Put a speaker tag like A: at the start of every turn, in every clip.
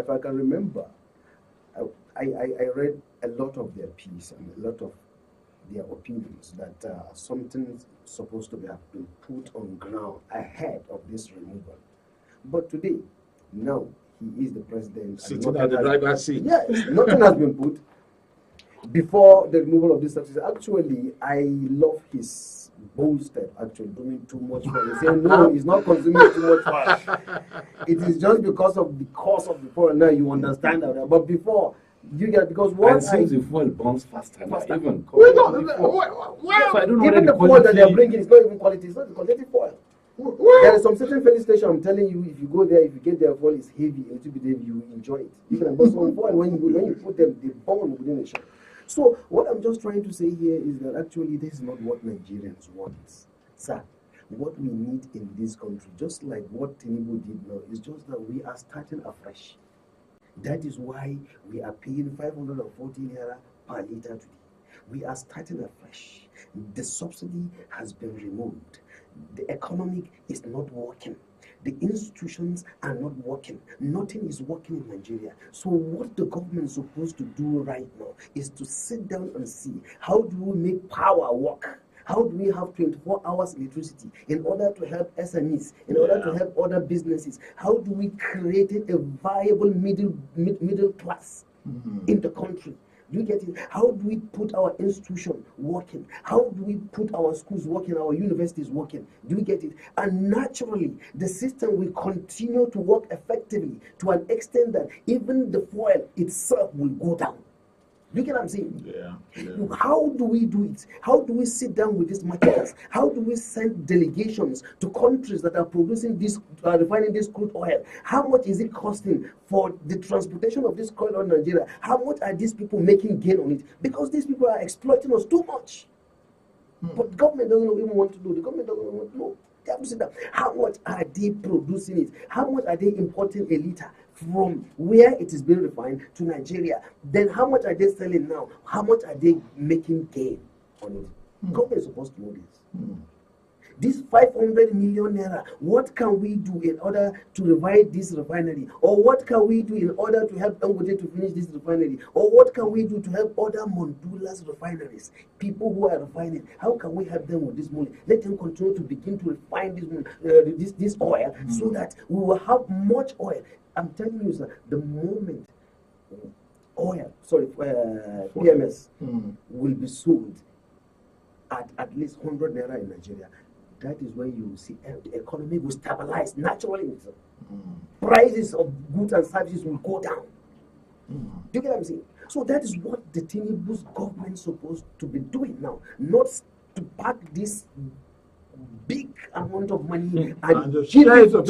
A: if I can remember, I read a lot of their piece and a lot of their opinions that something's supposed to have been put on ground ahead of this removal. But today, now, he is the president.
B: Sitting at the driver's seat.
A: Yes, nothing has been put before the removal of this subsidy. Actually, I love his bold step, actually, doing too much for it. Saying, no, he's not consuming too much oil. It is just because of the cost of the oil. Now you understand that. But before, you get, because what
C: and since the fuel burns faster, even
A: even the fuel that they're bringing is not even quality. It's not the quality fuel. There is some certain filling station. I'm telling you, if you go there, if you get their fuel, it's heavy, a little bit heavy, you enjoy it. Even but some fuel, when you put them, they burn within a shot. So what I'm just trying to say here is that actually this is not what Nigerians want, sir. What we need in this country, just like what Tinubu did now, is just that we are starting afresh. That is why we are paying 540 naira per liter today. We are starting afresh. The subsidy has been removed. The economic is not working. The institutions are not working. Nothing is working in Nigeria. So what the government is supposed to do right now is to sit down and see, how do we make power work? How do we have 24 hours electricity in order to help SMEs, in order to help other businesses? How do we create a viable middle class in the country? Do you get it? How do we put our institution working? How do we put our schools working, our universities working? Do you get it? And naturally, the system will continue to work effectively to an extent that even the fuel itself will go down. You get what I'm saying?
B: Yeah.
A: How do we do it? How do we sit down with these marketers? How do we send delegations to countries that are producing this, refining this crude oil? How much is it costing for the transportation of this crude oil in Nigeria? How much are these people making gain on it? Because these people are exploiting us too much. But the government doesn't even want to do. The government doesn't want to know. They have to sit down. How much are they producing it? How much are they importing a liter from where it is being refined to Nigeria? Then how much are they selling now? How much are they making gain on it? Government is supposed to know this. This 500 million naira, what can we do in order to revive this refinery? Or what can we do in order to help Dangote to finish this refinery? Or what can we do to help other Mondula's refineries? People who are refining, how can we help them with this money? Let them continue to begin to refine this oil so that we will have much oil. I'm telling you, sir, the moment PMS will be sold at least 100 naira in Nigeria, that is when you will see the economy will stabilize naturally. Prices of goods and services will go down. Do you get what I'm saying? So that is what the Tinubu's government is supposed to be doing now, not to pack this big amount of money and share it to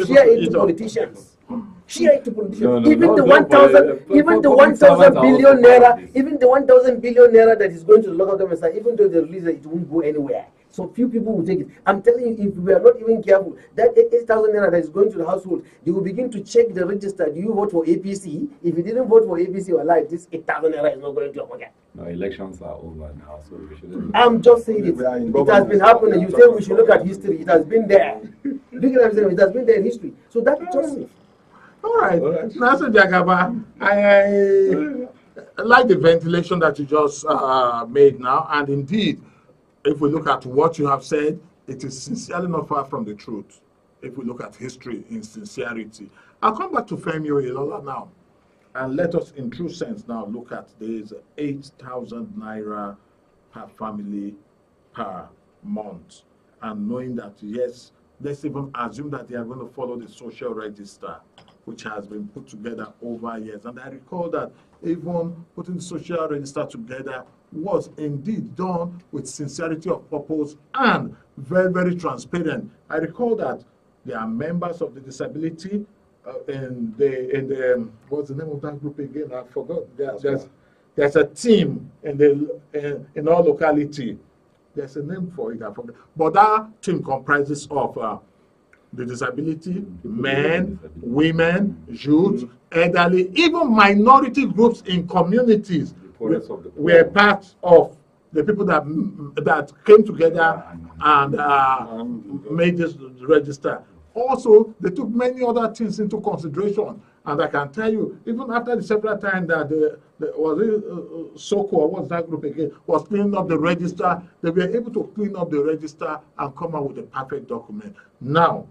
A: politicians. Share it to politicians. Even the 1,000 billion naira, even the 1,000 billion naira that is going to the local government side, even though they release it, it won't go anywhere. So few people will take it. I'm telling you, if we are not even careful, that 8,000 naira that is going to the household, they will begin to check the register. Do you vote for APC? If you didn't vote for APC or like, this 8,000 naira is not going to your pocket.
C: No, elections are over now, so we shouldn't.
A: I'm just saying it. It has been happening. You say we should look at history. It has been there. Look at what I'm saying. It has been there in history. So that's just it.
B: All right. Naso Jagaba, I like the ventilation that you just made now, and indeed, if we look at what you have said, it is sincerely not far from the truth. If we look at history in sincerity. I'll come back to Femi Oyelola now. And let us, in true sense, now look at this 8,000 naira per family per month. And knowing that, yes, let's even assume that they are going to follow the social register, which has been put together over years. And I recall that even putting the social register together was indeed done with sincerity of purpose and very, very transparent. I recall that there are members of the disability in the what's the name of that group again? I forgot. There's a team in our locality. There's a name for it, I forgot. But that team comprises of the disability, men, women, youth, elderly, even minority groups in communities were part of the people that came together and made this register. Also, they took many other things into consideration. And I can tell you, even after the several times that SOCO, or what's that group again, was cleaning up the register, they were able to clean up the register and come out with a perfect document. Now,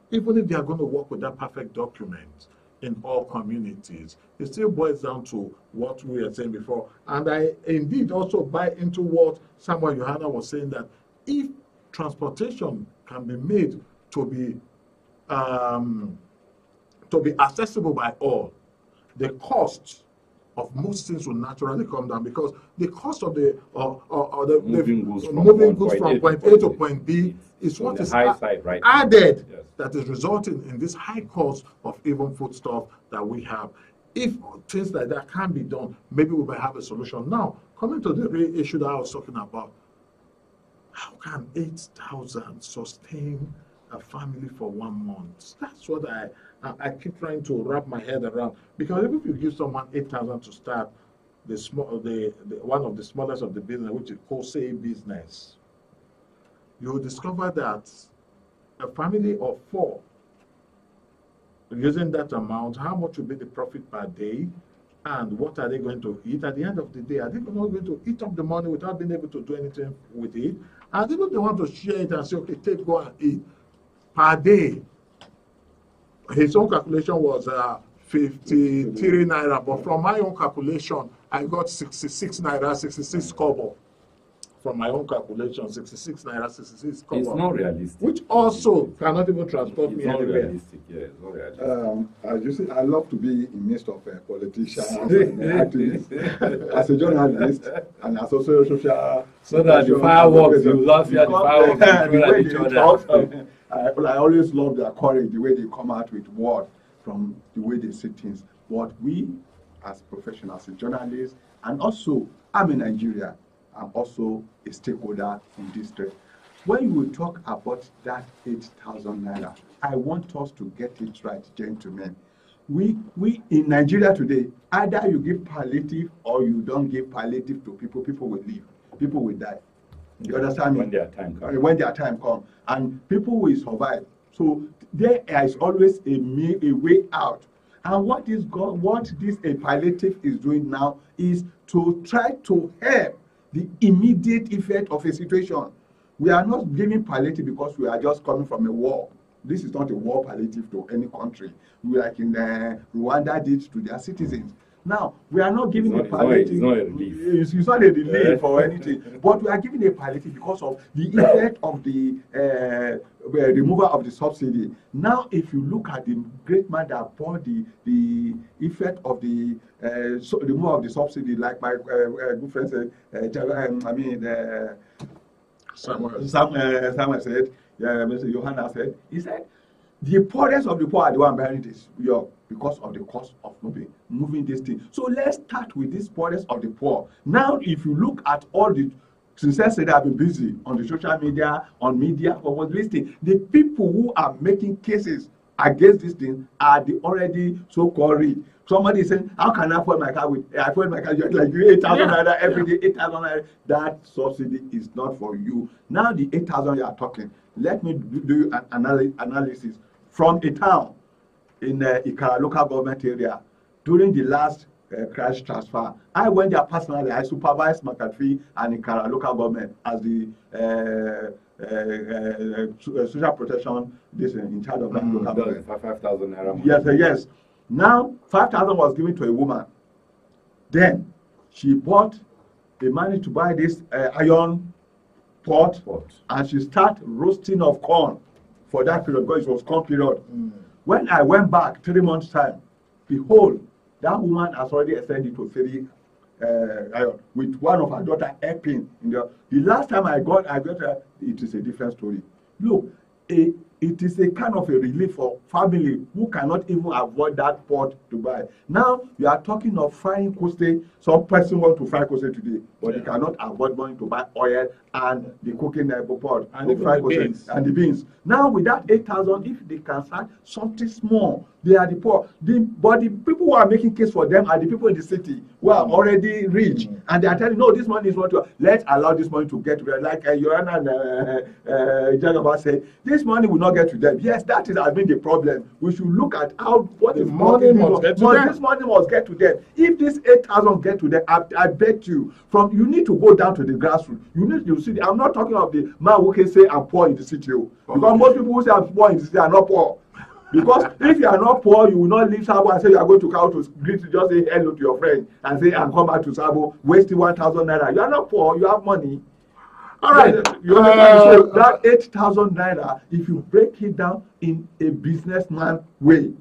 B: even if they are going to work with that perfect document in all communities, it still boils down to what we were saying before. And I indeed also buy into what Samuel Johanna was saying, that if transportation can be made to be accessible by all, the cost of most things will naturally come down, because the cost of the moving goods from point A to point B is what is added, yes, that is resulting in this high cost of even foodstuff that we have. If things like that can be done, maybe we might have a solution. Now, coming to the real issue that I was talking about, how can 8,000 sustain a family for 1 month? That's what I keep trying to wrap my head around. Because even if you give someone 8,000 to start one of the smallest of the business, which is wholesale business, you will discover that a family of 4, using that amount, how much will be the profit per day, and what are they going to eat? At the end of the day, are they not going to eat up the money without being able to do anything with it? And even if they want to share it and say, okay, go and eat, per day, his own calculation was 53 naira, but from my own calculation, I got 66 naira, 66 kobo. From my own calculation, 66 naira, 66 kobo.
C: It's not realistic.
B: Which also cannot even transport me anywhere.
C: Realistic. Yeah, it's not realistic.
D: As you see, I love to be in midst of politicians and activists. As a journalist and as also social...
C: So that the fireworks, you love the fireworks.
D: I always love their courage, the way they come out with words, from the way they say things. But we, as professionals, as journalists, and also, I'm in Nigeria, I'm also a stakeholder in this trade. When you will talk about that 8,000 naira, I want us to get it right, gentlemen. We in Nigeria today, either you give palliative or you don't give palliative to people, people will leave, people will die. You understand me?
C: When their time comes.
D: When their time comes. And people will survive. So there is always a way out. And what this palliative is doing now is to try to help the immediate effect of a situation. We are not giving palliative because we are just coming from a war. This is not a war palliative to any country. We, like in Rwanda, did to their citizens. Now, we are not giving a palliative. It's not a relief. It's not a relief or anything. But we are giving a palliative because of the effect of the removal of the subsidy. Now, if you look at the great man that bore the effect of the removal of the subsidy, like my good friend said, Samuel said, Mr. Johanna said, he said, the poorest of the poor are the one bearing this because of the cost of moving this thing. So let's start with this poorest of the poor. Now, if you look at all the, since I said I've been busy on the social media, on media, for what listing, the people who are making cases against this thing are the already so-called rich. Somebody is saying, how can I afford my car with, I afford my car like 8,000 naira every day, 8,000 naira. That subsidy is not for you. Now the 8,000 you are talking, let me do an analysis from a town in Ikara local government area. During the last cash transfer, I went there personally. I supervised Makatri and Ikara local government as the social protection in charge of that local government.
C: 5,000 naira.
D: Yes. Now 5,000 was given to a woman. Then she managed to buy this iron pot, and she started roasting of corn for that period, because it was corn period. When I went back 3 months time, behold, that woman has already extended to 3 iron, with one of her daughter helping. The last time I got her, it is a different story. Look, it is a kind of a relief for family who cannot even avoid that pot to buy. Now you are talking of frying kose. Some person want to fry kose today, but they cannot avoid going to buy oil and the cooking pot
B: and
D: to fry kose and the beans. Now with that 8,000, if they can start something small, they are the poor. But the people who are making case for them are the people in the city who are already rich, and they are telling, no, this money is not. Let's allow this money to get like Joanna and Jagaba said. This money will not not get to them. Yes, that is has been the problem. We should look at how what
B: The
D: is
B: money must get to them.
D: This money must get to them. If this 8,000 get to them, I bet you you need to go down to the grassroots. You need to see. I'm not talking of the man who can say I'm poor in the city, because most people who say I'm poor in the city are not poor. Because if you are not poor, you will not leave Sabo and say you are going to come to greet, just say hello to your friend and say and come back to Sabo wasting 1,000 naira. You are not poor. You have money.
B: All right.
D: So that 8,000 naira, if you break it down in a businessman way,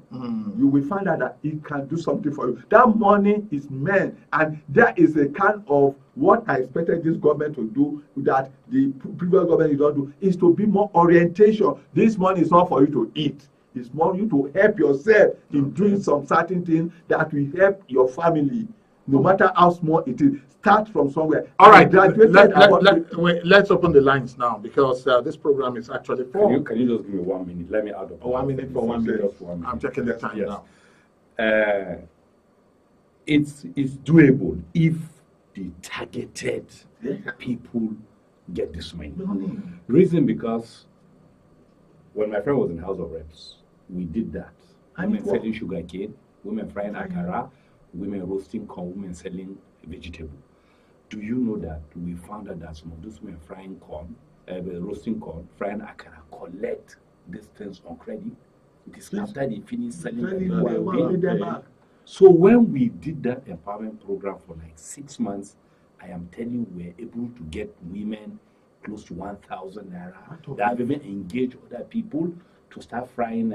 D: you will find out that it can do something for you. That money is meant, and there is a kind of what I expected this government to do that the previous government did not do, is to be more orientation. This money is not for you to eat. It's more you to help yourself in doing some certain things that will help your family, no matter how small it is. Start from somewhere.
B: All right, let's open the lines now, because this program is actually for.
C: Can you just give me 1 minute? Let me add up.
B: 1 minute for 1 minute.
C: Just 1 minute.
B: I'm checking the time now.
C: It's doable if the targeted people get this money. Reason because when my friend was in House of Reps, we did that. Women selling sugar cane, women frying akara, women roasting corn, women selling vegetable. Do you know that we found out that some of those women frying corn, roasting corn, frying akara, collect these things on credit? It is after they finish selling them. So when we did that empowerment program for like 6 months, I am telling you, we were able to get women close to 1,000 naira. They have even engaged other people to start frying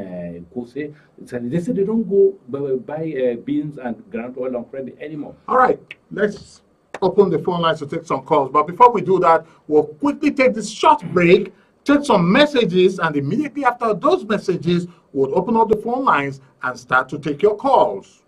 C: kose. So they said they don't go buy beans and ground oil on credit anymore.
B: All right, let's open the phone lines to take some calls. But before we do that, we'll quickly take this short break, take some messages, and immediately after those messages, we'll open up the phone lines and start to take your calls.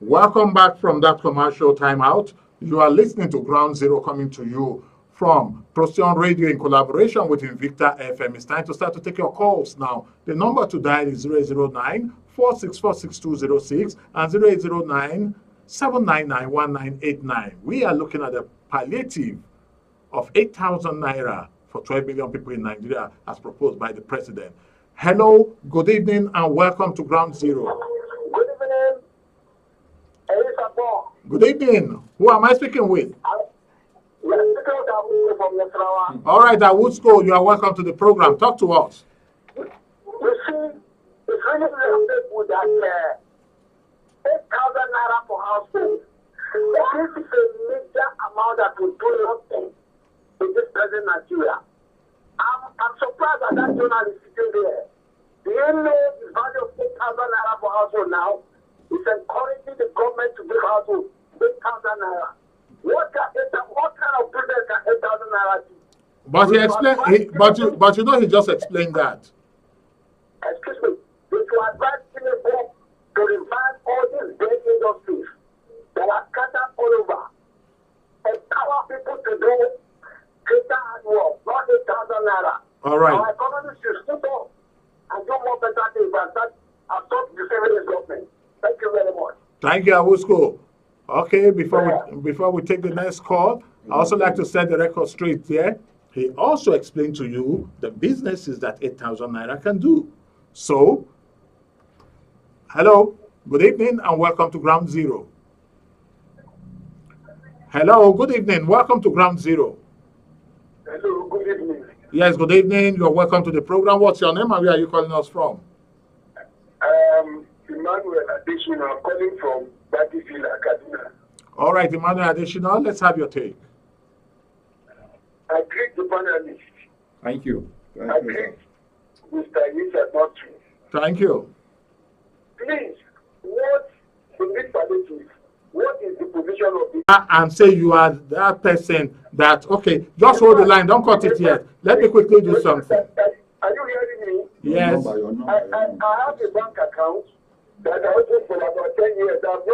B: Welcome back from that commercial timeout. You are listening to Ground Zero coming to you from Procyon Radio in collaboration with Invicta FM. It's time to start to take your calls now. The number to dial is 009-464-6206 and 0809-799-1989. We are looking at a palliative of 8,000 naira for 12 million people in Nigeria as proposed by the president. Hello, good evening, and welcome to Ground Zero.
E: Good evening. EHIS AGBON.
B: Good evening. Who am I speaking with? All right, Awusko, you are welcome to the program. Talk to us.
E: You see, it's really unbelievable that 8,000 naira for household. This is a major amount that will do nothing in this present Nigeria. I'm surprised that that journalist is sitting there. Do you know the value of 8,000 naira for household now? It's encouraging the government to give household 8,000 naira. What kind of business can 8,000 naira do?
B: But he explained. But you know, he just explained that.
E: Excuse me. They should advise Tinubu to revive all these dead industries that are scattered all over. Empower people to do greater hard work, not 8,000 naira.
B: All right.
E: Our economy should step up and do more better things and stop deceiving the government. Thank you very much.
B: Thank you, Awusko. Okay, before we take the next call, I also like to set the record straight there. He also explained to you the businesses that 8,000 naira can do. So, hello, good evening, and welcome to Ground Zero. Hello, good evening, welcome to Ground Zero.
E: Hello, good evening.
B: Yes, good evening, you're welcome to the program. What's your name and where are you calling us from?
E: Emmanuel Additional, I'm calling from Battlefield Academy.
B: All right, Emmanuel Additional, let's have your take.
E: I greet the panelists.
C: Thank you.
E: I greet Mr. EHIS AGBON.
B: Thank you.
E: Please, what in this palliative, what is the position of the...
B: And say you are that person that, okay, just hold the line, don't cut it yet. Let me quickly do something.
E: Are you hearing me?
B: Yes.
E: I have a bank account that I opened for about 10 years. I have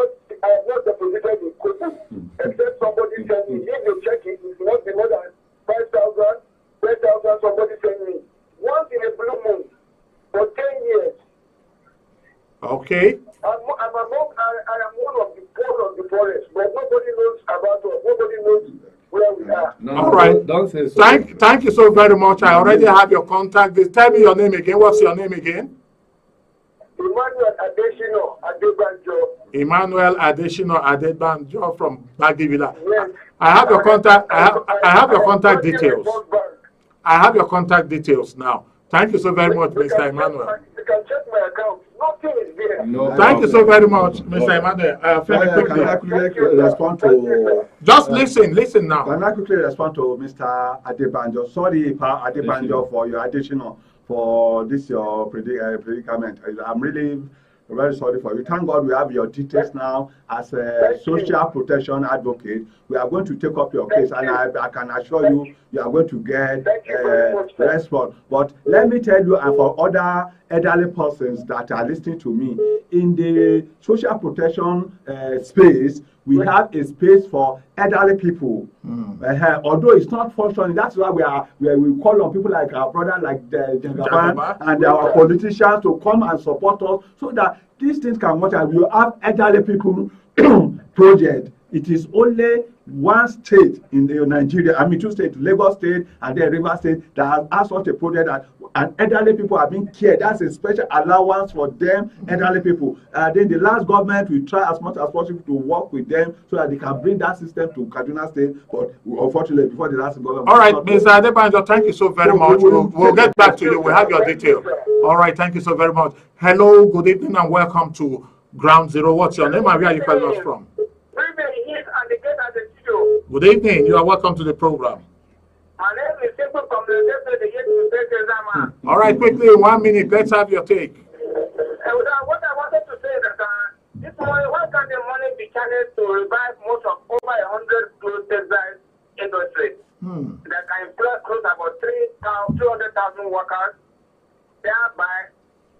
E: not deposited in Kotu, except somebody sent me. If you check it, it will not be more than 5,000, 10,000, somebody sent me. Once in a blue moon, for 10 years.
B: Okay.
E: I am one of the poor of the forest, but nobody knows about us. Nobody knows where we are.
C: No,
B: all right.
C: Don't say so.
B: Thank you so very much. I already have your contact. Tell me your name again. What's your name again?
E: Emmanuel Additional Adebanjo.
B: Emmanuel Additional Adebanjo from Bagivila.
E: Yes.
B: I have your contact. I have your contact details. I have your contact details now. Thank you so very much, Mr. Emmanuel.
E: You can check my account. Nothing is there.
C: No.
B: Thank you so very much, Mr. Emmanuel.
D: Can I quickly respond to...
B: Just listen now.
D: Can I quickly respond to Mr. Adebanjo? Sorry, Pa Adebanjo, for your additional, for this your predicament. I'm really very sorry for you. Thank God we have your details now as a social protection advocate. We are going to take up your case, and I can assure you, you are going to get response. But let me tell you, and for other elderly persons that are listening to me, in the social protection space, we have a space for elderly people. Although it's not functioning, that's why we call on people like our brother, like the Jagaban, and our politicians to come and support us so that these things can work. And we have elderly people project. It is only one state in Nigeria, I mean 2 states, Lagos State and then River State, that has such a project that and elderly people are being cared. That's a special allowance for them, elderly people. Then the last government will try as much as possible to work with them so that they can bring that system to Kaduna State. But unfortunately, before the last government...
B: All right, Mr. Adebanjo, thank you so very much. We'll get back to you. We have your details. All right, thank you so very much. Hello, good evening, and welcome to Ground Zero. What's your name and where are you calling us from? Good evening. You are welcome to the program.
E: My name is Simple from the
B: All right, quickly, 1 minute. Let's have your take.
E: What I wanted to say is that this money, why can the money be channeled to revive most of over 100 closed textile industries that can employ close about 200,000 workers? Thereby,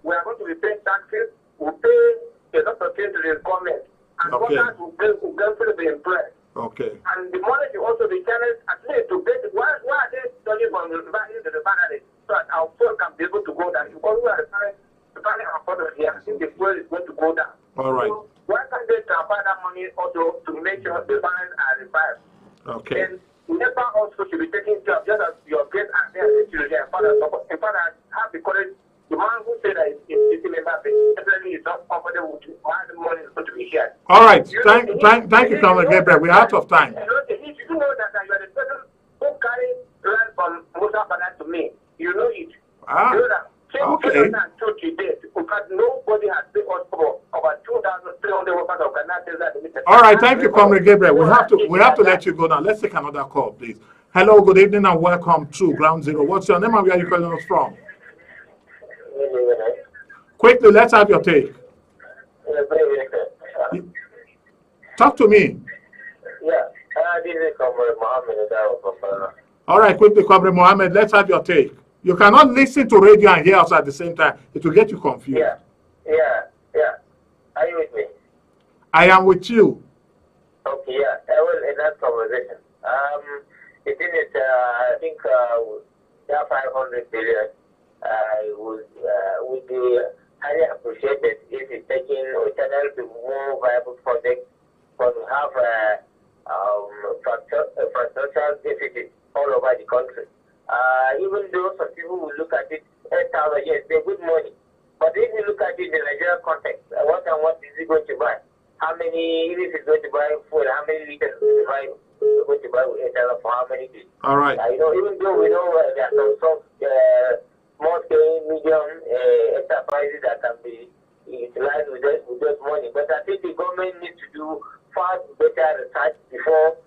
E: we are going to be paying taxes. We'll pay a lot of things to the government, and workers will be employed.
B: Okay.
E: And the money should also be channeled at least to get why are they turning from the refinery to the refinery so that our fuel can be able to go down? Because we are refining our product here, I think the fuel is going to go down.
B: All right.
E: So why can't they transfer that money also to make sure the refineries are revived?
B: Okay.
E: And NEPA also should be taking care of just as your great and their children. In fact, I have the courage. The man who said that it's member definitely is not comfortable with why the money is going to be shared.
B: All right. Thank you, Comrade Gabriel. We're out of time.
E: If you know that you are the person who carried land from Musa Bana to me, you know it.
B: Ah,
E: You know that.
B: okay.
E: Because nobody has paid us for over 2,300 workers organized.
B: All right. Thank you, Comrade Gabriel. We have to let you go now. Let's take another call, please. Hello. Good evening and welcome to Ground Zero. What's your name and where are you calling us from? Quickly, let's have your take. Talk to me.
E: Yeah, this is Comrade Mohammed.
B: All right, quickly, Comrade Mohammed, let's have your take. You cannot listen to radio and hear us at the same time. It will get you confused.
E: Yeah. Are you with me?
B: I am with you.
E: Okay, yeah. Well, in that conversation, the thing is, I think that 500 billion would be highly appreciated if it's taking or channel to more viable projects, because we have infrastructure deficit all over the country. Even though some people will look at it, 8,000, yes, they're good money. But if you look at it in the Nigerian context, what is it going to buy? How many, if it's going to buy food, how many liters is going to buy with 8,000 for how many days?
B: All right.
E: Even though we know there are some small scale, medium enterprises that can be utilized with those money. But I think the government needs to do far better research before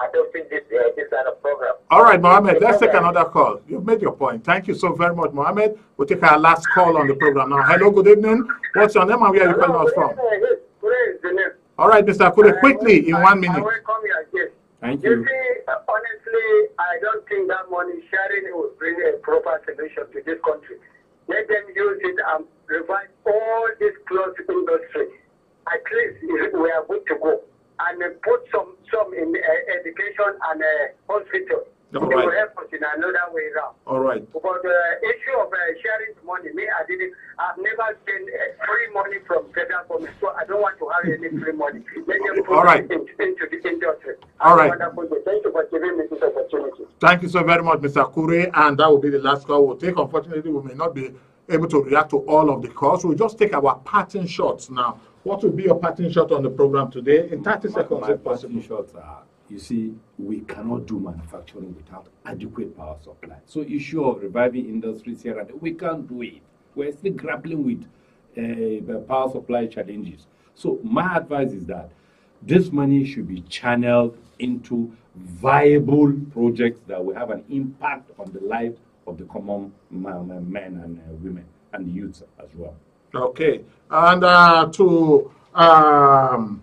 E: adopting this kind of program.
B: All right, Mohammed, let's take another call. You've made your point. Thank you so very much, Mohammed. We'll take our last call on the program now. Hello, good evening. What's your name and where are you calling us from? All right, Mr. Kure, quickly, in 1 minute.
C: Thank
E: You
C: you.
E: see, honestly, I don't think that money sharing will bring a proper solution to this country. Let them use it and revive all this clothes industry. At least we are good to go. And put some in education and hospital.
B: All
E: It will
B: right.
E: help us in another way around.
B: All right.
E: But the issue of sharing money, I've never seen free money from federal government, so I don't want to have any free money. Let them put
B: All right.
E: it into the industry.
B: All right.
E: Thank you for giving me this opportunity.
B: Thank you so very much, Mr. Kure, and that will be the last call we'll take. Unfortunately, we may not be able to react to all of the calls. We'll just take our parting shots now. What will be your parting shot on the program today? In 30 seconds,
C: My
B: if possible.
C: parting shots are, you see, we cannot do manufacturing without adequate power supply. So issue of reviving industries here and there, we can't do it. We're still grappling with the power supply challenges. So my advice is that this money should be channeled into viable projects that will have an impact on the lives of the common men and women and the youths as well.
B: Okay. And to our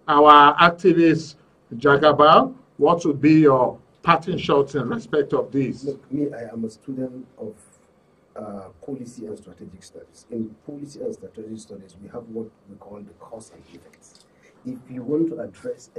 B: activist, Jagaba, what would be your parting shots in respect of this?
A: Look, me, I am a student of policy and strategic studies. In policy and strategic studies, we have what we call the cause and effects. If you want to address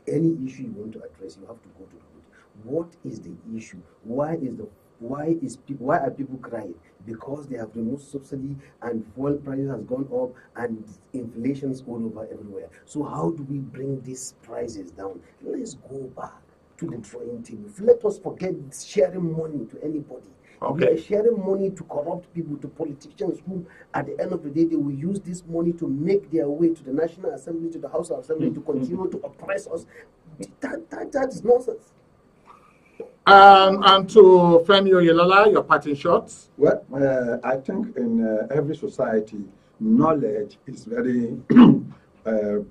A: any issue you want to address, you have to go to the root. What is the issue? Why are people crying? Because they have removed subsidy and fuel prices has gone up and inflation is all over everywhere. So how do we bring these prices down? Let's go back to the drawing table. Let us forget sharing money to anybody.
B: Okay.
A: We are sharing money to corrupt people, to politicians who, at the end of the day, they will use this money to make their way to the National Assembly, to the House of Assembly, to continue to oppress us. That is nonsense.
B: And to Femi Oyelala, your parting shots?
D: Well, I think in every society, knowledge is very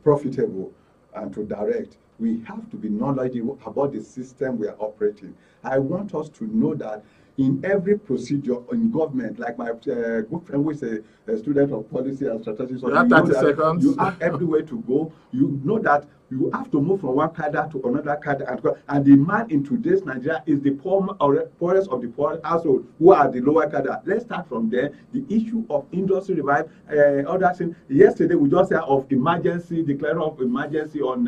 D: profitable and to direct. We have to be knowledgeable about the system we are operating. I want us to know that in every procedure in government, like my good friend who is a student of policy and strategy, so
B: You have 30 seconds.
D: You have everywhere to go. You know that You have to move from one cadre to another cadre, and the man in today's Nigeria is the poorest of the poor household, who are the lower cadre. Let's start from there. The issue of industry revive, other things. Yesterday we just heard of emergency, declaration of emergency on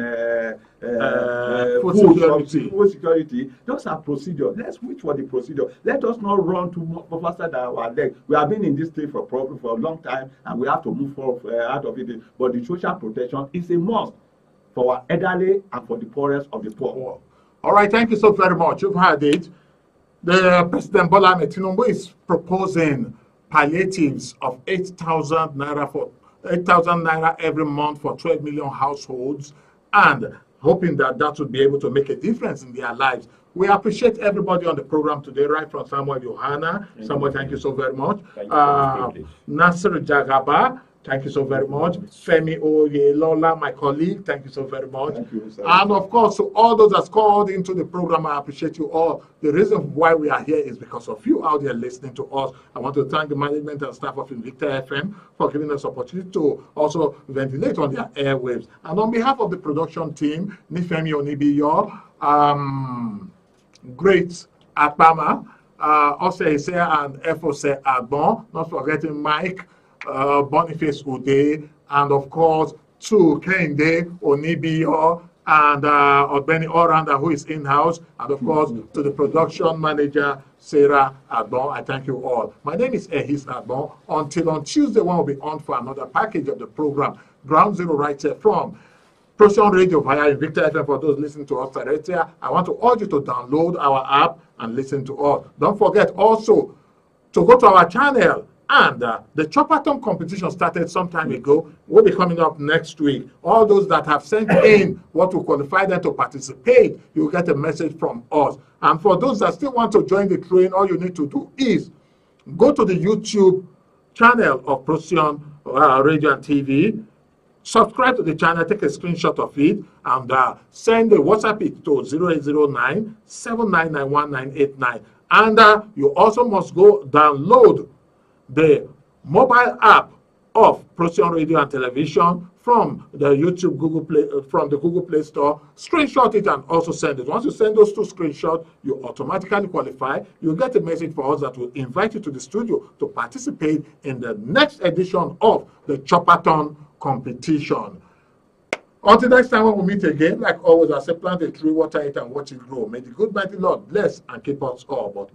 D: food security. Those are procedures. Let's wait for the procedure. Let us not run too much faster than our leg. We have been in this state for a long time, and we have to move forward out of it. But the social protection is a must for our elderly and for the poorest of the poor.
B: All right, thank you so very much. You've heard it. The President Bola Ahmed Tinubu is proposing palliatives of 8,000 naira every month for 12 million households, and hoping that that would be able to make a difference in their lives. We appreciate everybody on the program today, right from Samuel Yohana. Samuel, thank you so very much. Nasir Jagaba, thank you so very much. Femi Oyelola, my colleague, thank you so very much.
D: Thank you, sir.
B: And of course, to all those that's called into the program, I appreciate you all. The reason why we are here is because of you out there listening to us. I want to thank the management and staff of Invicta FM for giving us opportunity to also ventilate on their airwaves. And on behalf of the production team, Nifemi Onibiyo, Great Akpama, Ose Ise and Efose Agbon, not forgetting Mike, Boniface Ude, and of course to Kende Onibiyo and Obeni Oranda, who is in-house, and of course to the production manager Sarah Agbon. I thank you all. My name is EHIS Agbon. Until on Tuesday, when we'll be on for another package of the program, Ground Zero, right here from Procyon Radio via Invicta FM. For those listening to us directly, I want to urge you to download our app and listen to us. Don't forget also to go to our channel. And the Chopperton competition started some time ago. Will be coming up next week. All those that have sent in what will qualify them to participate, you'll get a message from us. And for those that still want to join the train, all you need to do is go to the YouTube channel of Procyon Radio and TV, subscribe to the channel, take a screenshot of it, and send a WhatsApp it to 0809-7991-989. And you also must go download the mobile app of Procyon Radio and Television from the YouTube from the Google Play Store. Screenshot it and also send it. Once you send those two screenshots, you automatically qualify. You'll get a message for us that will invite you to the studio to participate in the next edition of the Chopperton competition. Until next time when we meet again, like always, I say, plant a tree, water it, and watch it grow. May the good mighty Lord bless and keep us all. But